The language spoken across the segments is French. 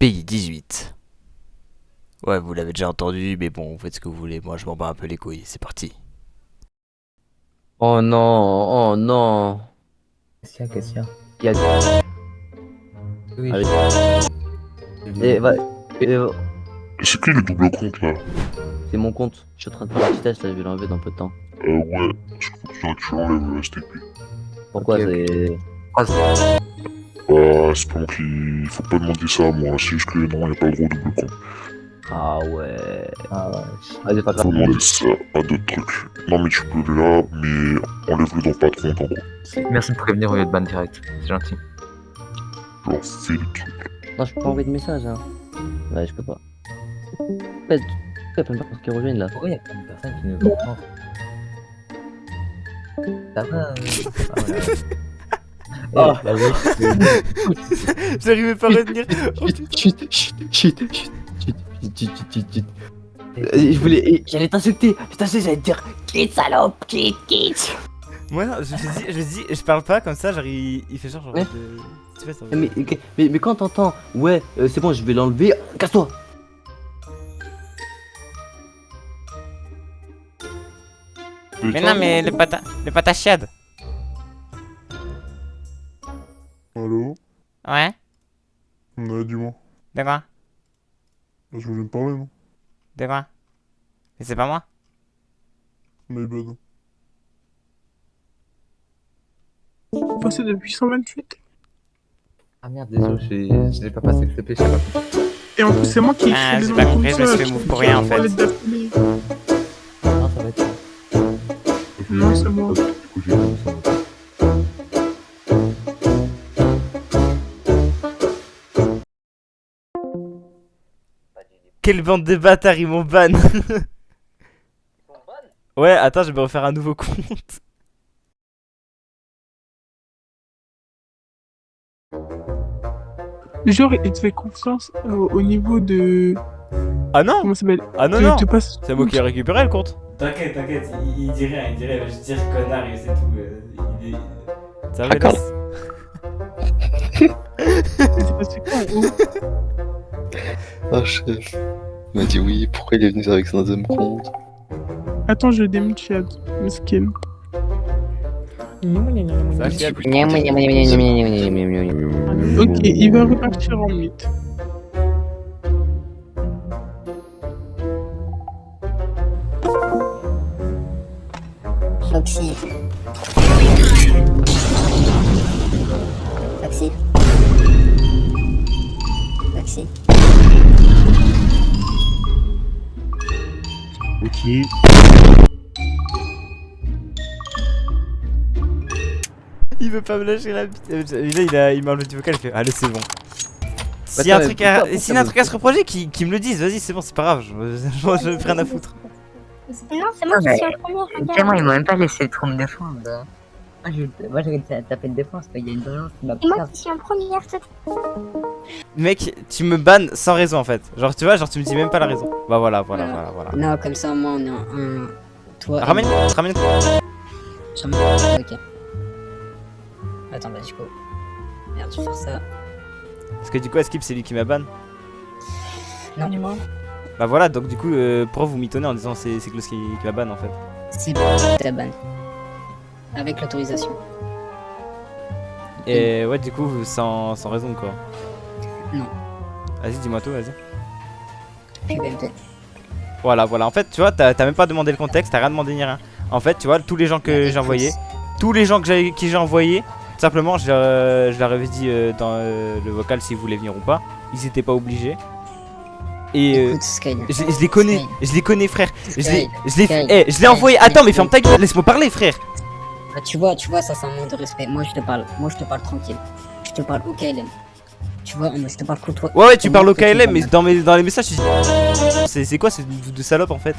Pays 18. Ouais, vous l'avez déjà entendu, mais bon, vous faites ce que vous voulez. Moi, je m'en bats un peu les couilles. C'est parti. Oh non, oh non. Qu'est-ce qu'il y a? Il y a... Oui, Allez. je- Et, va... et, C'est qui le double compte là? c'est mon compte. Je suis en train de faire un petit test là, je vais l'enlever dans peu de temps. Ouais, parce qu'il faut que tu l'enlèves le STP. Pourquoi Ok, c'est. C'est pas moi qui. Faut pas demander ça à moi, c'est juste que non, y'a pas le droit au double compte. Ah ouais. Ah ouais. Allez, pas grave. Faut demander ça à d'autres trucs. Non, mais tu peux là, mais enlève-le dans patron en gros. Merci de prévenir au lieu de ban direct. C'est gentil. Genre, fais le truc. Non, je peux pas envoyer de message hein. Ouais, je peux pas. En fait, il y a plein de personnes qui rejoignent là. Pourquoi il y a plein de personnes qui nous comprennent? Ça va. Oh. La vérité, J'arrivais pas à retenir. Chut. Je voulais. J'allais t'insulter. Putain, j'allais te dire. Quitte salope, quitte. Moi, non, je parle pas comme ça. Genre, il fait genre. Ouais. Tu fais ça. Mais quand t'entends, ouais, c'est bon, je vais l'enlever. Casse-toi. Mais non, mais le patachiade. Allô? Ouais. Dis-moi. De quoi? Je voulais me parler, non? De quoi? Mais c'est pas moi. My bad. Passé depuis 128. Ah merde, désolé, je l'ai pas passé le TP, je sais pas. Et en plus, c'est moi qui ai Ah, écrit j'ai les pas noms compris, comme je me ça, suis fait tu move pour me rien, en dis, fait. on va les appeler. Non, ça va être ça. Non, c'est moi. Quelle bande de bâtards, ils m'ont ban. Ouais, attends, je vais me refaire un nouveau compte. Genre, il te fait confiance au niveau de. Ah non? Comment ça s'appelle? Ah non, non. Te passe. C'est moi qui ai récupéré le compte. T'inquiète, il dit rien, il va juste dire connard et c'est tout. Ça va, D'accord. C'est passé quoi où? Ah, chef. Il m'a dit oui, pourquoi il est venu avec son deuxième compte? Attends, je démute Chad. Mesquine. Ça va, Chiab. Ok, il va repartir en mythe. Foxy. Foxy. Foxy. Ok. Il veut pas me lâcher la bite. Là, il m'a enlevé du vocal, il fait allez, c'est bon. S'il y a un attends, truc mais à, pourquoi s'il y a un truc à se reprocher, qui me le dise, vas-y, c'est bon, c'est pas grave. Je vais rien à foutre. Non, c'est moi qui suis en première, Tellement, regarde. ils m'ont même pas laissé trop me défendre. Moi, j'ai tapé de défense, il y a une urgence qui m'a C'est moi pris. qui suis en première, c'est Mec, tu me bannes sans raison en fait. Genre, tu vois, genre, tu me dis même pas la raison. Bah voilà. Non, comme ça, moi, on est un. Toi. Ramène. Ok. Attends, bah, du coup. Merde, je vais faire ça. Parce que du coup, Skip, c'est lui qui m'a ban. Non, du moins. Bah voilà, donc du coup, pourquoi vous mitonnez en disant c'est Klaus qui m'a ban en fait? C'est ta ban. Avec l'autorisation. Et ouais, du coup, sans raison quoi. Non. Vas-y, dis-moi tout, vas-y. PBMT. Voilà. En fait, tu vois, t'as même pas demandé le contexte, t'as rien demandé ni rien. En fait, tu vois, tous les gens que j'ai envoyés, qui j'ai envoyé, simplement, je leur avais dit dans le vocal s'ils voulaient venir ou pas. Ils étaient pas obligés. Et Écoute, Sky. je les connais, frère. Je l'ai Sky. envoyé. Attends, mais ferme ta gueule, laisse-moi parler, frère. Ah, tu vois, ça c'est un manque de respect. Moi je te parle tranquille. Je te parle au KLM. Tu vois, je te parle courtois. Ouais, tu parles au Comment KLM, tu mais vas dans les messages, tu dis. C'est quoi ce de salope en fait?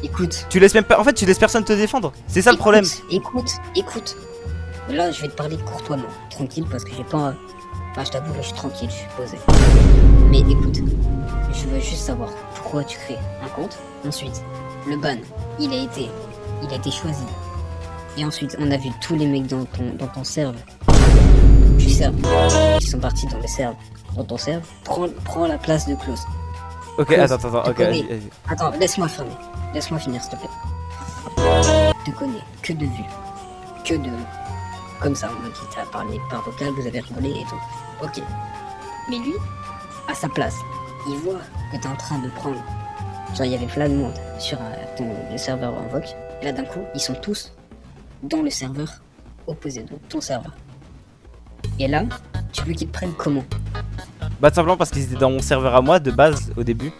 Écoute. Tu laisses même pas. En fait, tu laisses personne te défendre. C'est ça le problème. Écoute. Là, je vais te parler courtoisement, tranquille, parce que j'ai pas. Enfin, je t'avoue, là, je suis tranquille, je suis posé. Mais écoute, je veux juste savoir pourquoi tu crées un compte. Ensuite, le ban, il a été choisi. Et ensuite, on a vu tous les mecs dans ton serve. Tu sais, qui sont sont partis dans le serveur, dans ton serveur, prends la place de Klaus. Ok, Klaus, attends, te ok, connais. vas-y. Attends, laisse-moi finir s'il te plaît. Je te connais, que de vue. Que de... Comme ça, on m'a dit, t'as parlé par vocal, vous avez rigolé et tout. Ok. Mais lui, à sa place, il voit que t'es en train de prendre... Genre, il y avait plein de monde sur le serveur Invoke. Et là, d'un coup, ils sont tous dans le serveur opposé, donc ton serveur. Et là, tu veux qu'ils te prennent comment? Bah tout simplement parce qu'ils étaient dans mon serveur à moi de base au début.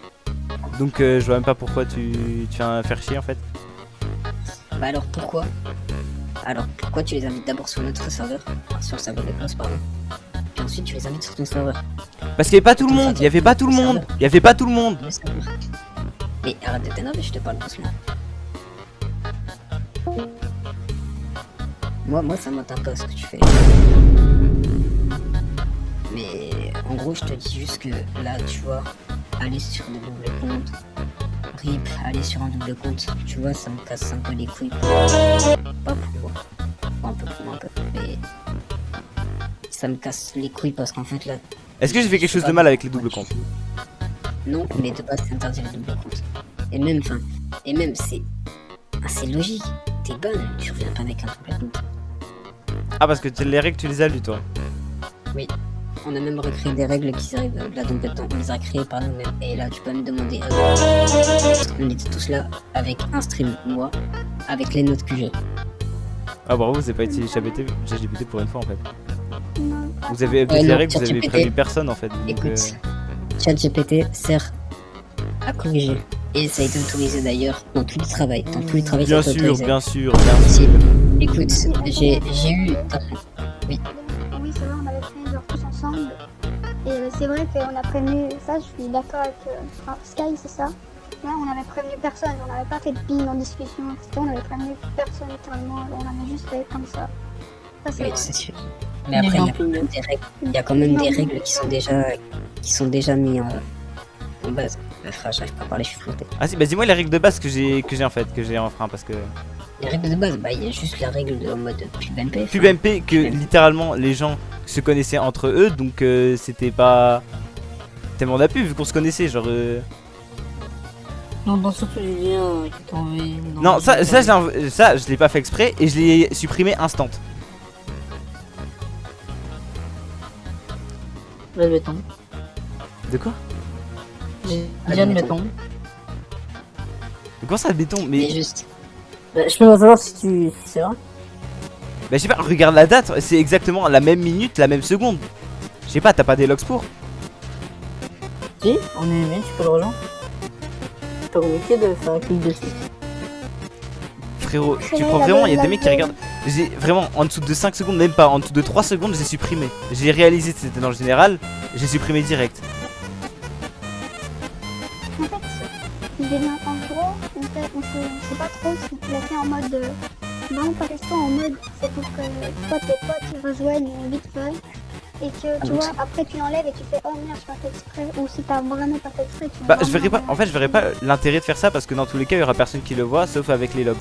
Donc je vois même pas pourquoi tu viens faire chier en fait. Bah alors pourquoi tu les invites d'abord sur notre serveur, enfin, sur le serveur de Klaus pardon, et ensuite tu les invites sur ton serveur. Parce qu'il y avait pas tout le monde, il y avait pas tout le monde, il y avait pas tout le monde. Le serveur. Mais arrête de t'énerver, je te parle doucement. Moi ça m'atteint pas ce que tu fais. Mais en gros je te dis juste que là tu vois, aller sur des doubles comptes, RIP, aller sur un double compte, tu vois ça me casse un peu les couilles. Pas pour moi, un peu, mais ça me casse les couilles parce qu'en fait là... Est-ce que j'ai fait quelque chose de mal avec les doubles comptes? Non, mais de base c'est interdit les doubles comptes. Et même c'est assez logique, t'es bonne, tu reviens pas avec un double compte. Ah parce que les règles tu les as lues toi. Oui, on a même recréé des règles qui arrivent là dans peu de temps, on les a créées par nous-mêmes. Et là tu peux me demander, on était tous là avec un stream, moi, avec les notes que j'ai. Ah bravo, vous avez pas été ChatGPT pour une fois en fait. Non. Vous avez non, les règles, vous avez ChatGPT. prévenu personne en fait. Donc, Écoute, ChatGPT sert à corriger. Et ça a été autorisé d'ailleurs dans tout le travail. Dans tout le travail, bien ça a été sûr, autorisé. bien sûr. Si. Écoute, j'ai eu... Oui. Oui, c'est vrai, on avait prévenu genre tous ensemble. Et c'est vrai qu'on a prévenu, ça je suis d'accord avec Sky, c'est ça. Là, on avait prévenu personne, on n'avait pas fait de ping en discussion, etc. On avait prévenu personne littéralement, on avait juste fait comme ça. Ça, c'est Oui, vrai. c'est sûr. Mais après, il y a quand même des règles qui sont déjà mises en base. Frère, j'arrive pas à parler, je suis flotté. Ah si, bah dis-moi les règles de base que j'ai en fait, que j'ai en frein parce que... Les règles de base, bah il y a juste la règle de en mode pub MP. Pub MP que littéralement les gens se connaissaient entre eux, donc c'était pas tellement d'appu vu qu'on se connaissait, genre... Non, dans surtout les liens qui t'ont envoyé. Non, ça je l'ai pas fait exprès et je l'ai supprimé instant. Admettons. De quoi? J'ai admettons. De quoi ça, béton? Mais Mais juste. Bah, je peux pas savoir si c'est vrai. bah je sais pas, regarde la date, c'est exactement la même minute, la même seconde. Je sais pas, t'as pas des logs pour? Si, on est aimé, tu peux le rejoindre. C'est pas compliqué de faire un clic dessus. Frérot, C'est tu vrai, crois la vraiment, il y a la des mecs qui veille. regardent. J'ai vraiment en dessous de 5 secondes, même pas en dessous de 3 secondes, j'ai supprimé. J'ai réalisé que c'était dans le général, j'ai supprimé direct. En fait, en gros, on sait pas trop si tu l'as fait en mode. Vraiment pas question en mode, c'est pour que toi tes potes ils rejoignent vite fait. Et que tu vois, après tu l'enlèves et tu fais oh merde, j'ai pas fait exprès. Ou si t'as vraiment pas fait exprès, tu Bah je verrai pas, en fait je verrai pas l'intérêt de faire ça parce que dans tous les cas il y aura personne qui le voit sauf avec les logs.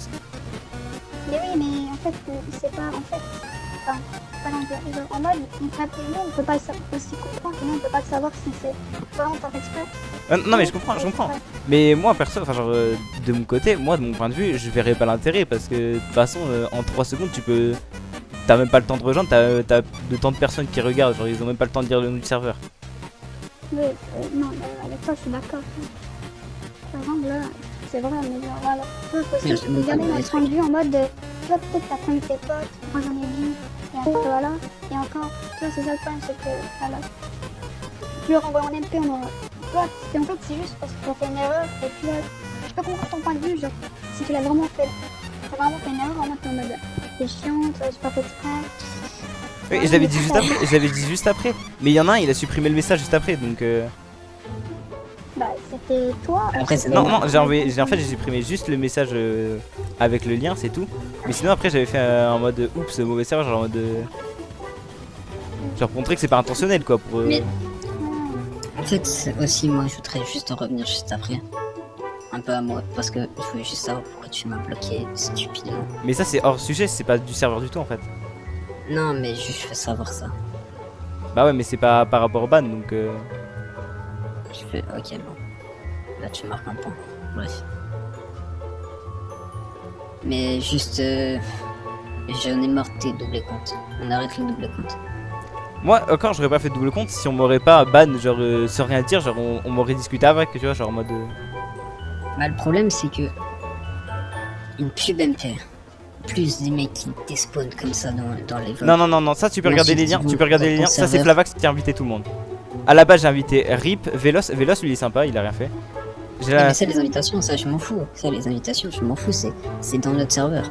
Mais oui, mais en fait, c'est pas. En fait. Enfin, pas genre, en mode, concrètement, on peut pas aussi comprendre que nous on peut pas savoir si c'est vraiment pas fait exprès. Non mais je comprends. Mais moi perso, enfin genre de mon côté, moi de mon point de vue, je verrai pas l'intérêt parce que de toute façon en 3 secondes tu peux... T'as même pas le temps de rejoindre, t'as de tant de personnes qui regardent, genre ils ont même pas le temps de dire le nom du serveur. Oui, non, avec toi je suis d'accord. Par exemple là, c'est vrai, mais genre voilà. Faut aussi regarder notre point de vue en mode, tu vois peut-être t'as prévu tes potes, moi j'en ai vu, et après voilà. Et encore, tu vois c'est ça le problème, c'est que voilà. Tu le renvoies en MP, on aura... Tu vois, en fait c'est juste parce qu'on fait une erreur, et puis là, je peux comprendre ton point de vue, genre, si tu l'as vraiment fait. T'as vraiment fait une erreur en mode c'est chiant, j'ai pas fait exprès. Oui, je l'avais dit juste après, mais il y en a un, il a supprimé le message juste après, donc Bah c'était toi. Après, c'est non, en fait j'ai supprimé juste le message avec le lien, c'est tout. Mais sinon après j'avais fait en mode oups, mauvais serveur, genre en mode... Genre pour montrer que c'est pas intentionnel quoi, pour... Mais- En fait, aussi, moi, je voudrais juste en revenir juste après. Un peu à moi, parce que je voulais juste savoir pourquoi tu m'as bloqué stupidement. Mais ça c'est hors sujet, c'est pas du serveur du tout en fait. Non, mais juste, je veux savoir ça. Bah ouais, mais c'est pas par rapport au ban donc. Je fais, ok, bon. Là, tu marques un point. Bref. Mais juste, j'en ai marre tes doubles comptes. On arrête les doubles comptes. Moi, encore, j'aurais pas fait de double compte si on m'aurait pas ban, genre sans rien dire, genre on m'aurait discuté avec, tu vois, genre en mode. Bah, le problème, c'est que une pub MP, plus des mecs qui despawnent comme ça dans les votes. Non, ça tu peux regarder les liens, ça c'est serveur. Flavax qui a invité tout le monde. À la base j'ai invité Rip, Velos lui il est sympa, il a rien fait. J'ai Ouais, la... mais ça, les invitations, ça, je m'en fous. Ça, les invitations, je m'en fous, c'est dans notre serveur.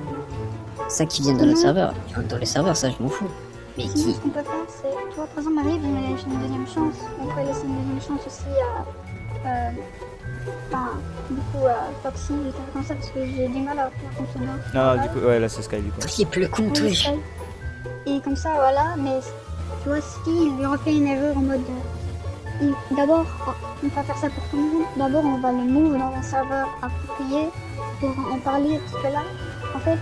Ça qui vient dans notre serveur. Dans les serveurs, ça, je m'en fous. Mais Sinon, qui... ce qu'on peut faire, c'est, tu vois, par exemple, Marie, il me laisse une deuxième chance. On pourrait laisser une deuxième chance aussi à, enfin, du coup, à Foxy, des trucs comme ça, parce que j'ai du mal à faire fonctionner. Non, du coup, ouais, là c'est Sky du coup. Triple compte, Oui, oui. Sky. Et comme ça, voilà, mais tu vois, s'il lui refait une erreur en mode. D'abord, on va faire ça pour tout le monde. D'abord, on va le move dans un serveur approprié pour en parler, parce que là, en fait,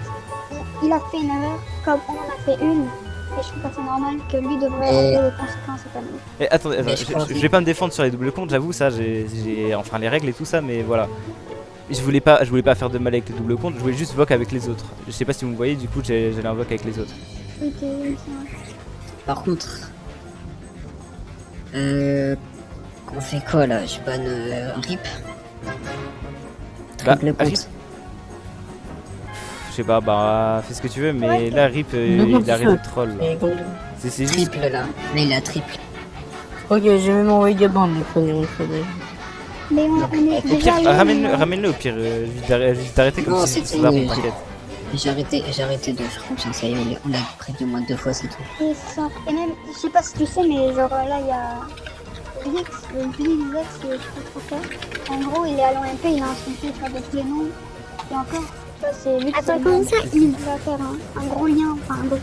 il a fait une erreur comme on en a fait une. Et je trouve pas ça normal que lui devrait avoir des conséquences cette année. Et attendez, Mais je pense je vais pas me défendre sur les doubles comptes, j'avoue, ça j'ai enfin les règles et tout ça, mais voilà. Je voulais pas faire de mal avec les doubles comptes, je voulais juste voc avec les autres. Je sais pas si vous me voyez, du coup j'allais un voc avec les autres. Ok, oui, c'est vrai. Par contre... On fait quoi, là? Je banne un RIP? Triple Rip. compte. Je sais pas, bah fais ce que tu veux, mais Ouais. là Rip il arrête de troll. Là. C'est juste. Triple, là. Là, il a triple. Ok, je vais même envoyer des bandes, les premiers. Mais on est Au déjà pire, allé, ramène-le au pire, juste d'arrêter comme Non, si c'est ça tout, t'inquiète. J'ai arrêté de faire confiance à elle. On l'a prévenu au moins 2 fois, c'est tout. Et c'est ça. Et même, je sais pas si tu sais, mais genre là, il y a Vix, le Vix, je sais pas trop quoi. En gros, il est à l'OMP, il a insulté avec tous les noms. Et encore, ça c'est Vix. Attends, comment ça il va faire un gros lien, enfin un gros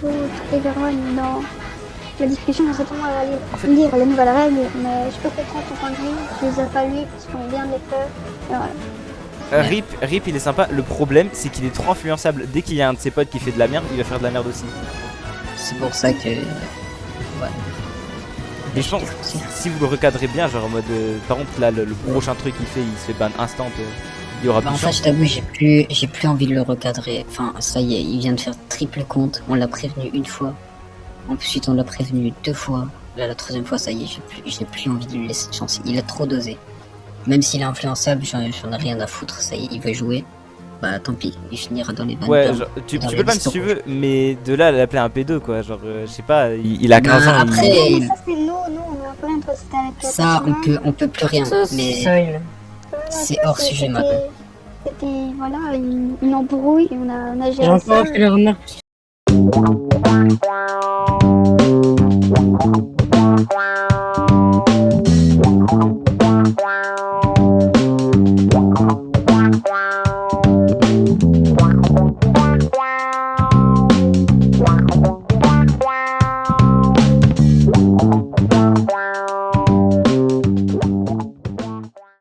trigger dans la discussion, je sais pas moi, elle va lire les nouvelles règles, mais je peux comprendre ton point de vue, je les ai pas lues parce qu'on vient de les faire. Et voilà. Rip il est sympa, le problème c'est qu'il est trop influençable. Dès qu'il y a un de ses potes qui fait de la merde, il va faire de la merde aussi. C'est pour ça que... Ouais. Mais je pense, si vous le recadrez bien, genre en mode par contre là le prochain truc qu'il fait, il se fait ban instant, il y aura Bah, plus en de fait, chance. je t'avoue, j'ai plus envie de le recadrer. Enfin, ça y est, il vient de faire triple compte. On l'a prévenu une fois. Ensuite, on l'a prévenu 2 fois. Là, la 3e fois, ça y est, j'ai plus envie de lui laisser de chance. Il a trop dosé. Même s'il est influençable, j'en ai rien à foutre. Ça y est, il veut jouer. Bah, tant pis, il finira dans les 20 Ouais, genre, tu peux le ban si tu veux, mais de là à l'appeler un P2 quoi, genre je sais pas, il a 15 ans. Après, Mais ça c'est nous, on a pas rien toi c'était avec ça, on peut plus rien. Mais c'est hors sujet maintenant. C'était voilà une embrouille et on a géré J'ai ça. encore fait les remarques.